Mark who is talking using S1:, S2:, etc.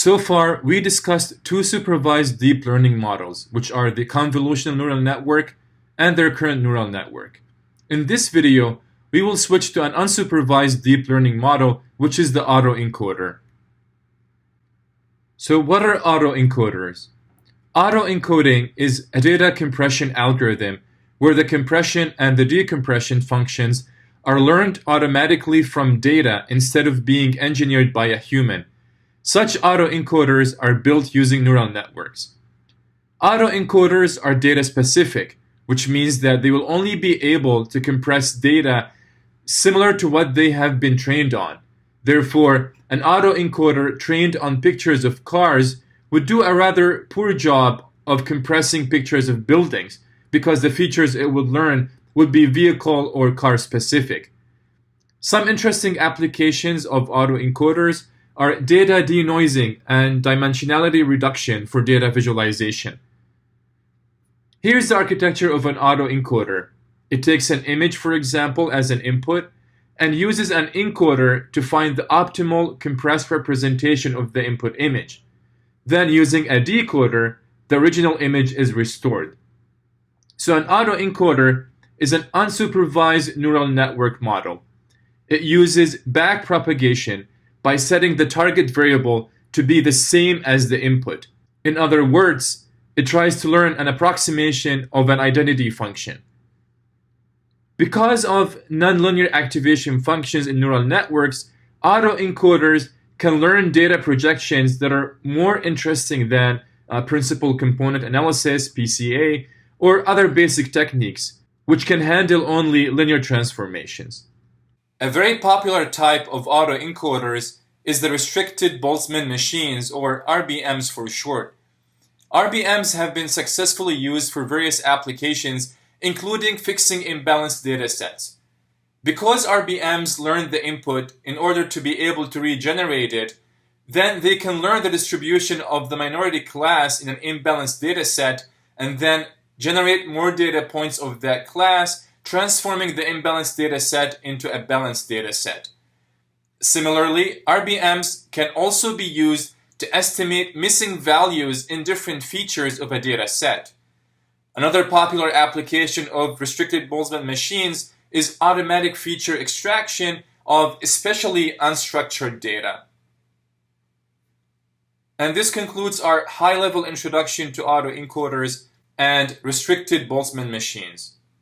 S1: So far, we discussed two supervised deep learning models, which are the convolutional neural network and the recurrent neural network. In this video, we will switch to an unsupervised deep learning model, which is the autoencoder. So what are autoencoders? Autoencoding is a data compression algorithm where the compression and the decompression functions are learned automatically from data instead of being engineered by a human. Such autoencoders are built using neural networks. Autoencoders are data specific, which means that they will only be able to compress data similar to what they have been trained on. Therefore, an autoencoder trained on pictures of cars would do a rather poor job of compressing pictures of buildings because the features it would learn would be vehicle or car specific. Some interesting applications of autoencoders are data denoising and dimensionality reduction for data visualization. Here's the architecture of an autoencoder. It takes an image, for example, as an input and uses an encoder to find the optimal compressed representation of the input image. Then, using a decoder, the original image is restored. So an autoencoder is an unsupervised neural network model. It uses backpropagation by setting the target variable to be the same as the input. In other words, it tries to learn an approximation of an identity function. Because of nonlinear activation functions in neural networks, autoencoders can learn data projections that are more interesting than principal component analysis, PCA, or other basic techniques, which can handle only linear transformations. A very popular type of autoencoders is the restricted Boltzmann machines, or RBMs for short. RBMs have been successfully used for various applications, including fixing imbalanced data sets. Because RBMs learn the input in order to be able to regenerate it, then they can learn the distribution of the minority class in an imbalanced data set and then generate more data points of that class, transforming the imbalanced data set into a balanced data set. Similarly, RBMs can also be used to estimate missing values in different features of a data set. Another popular application of restricted Boltzmann machines is automatic feature extraction of especially unstructured data. And this concludes our high-level introduction to autoencoders and restricted Boltzmann machines.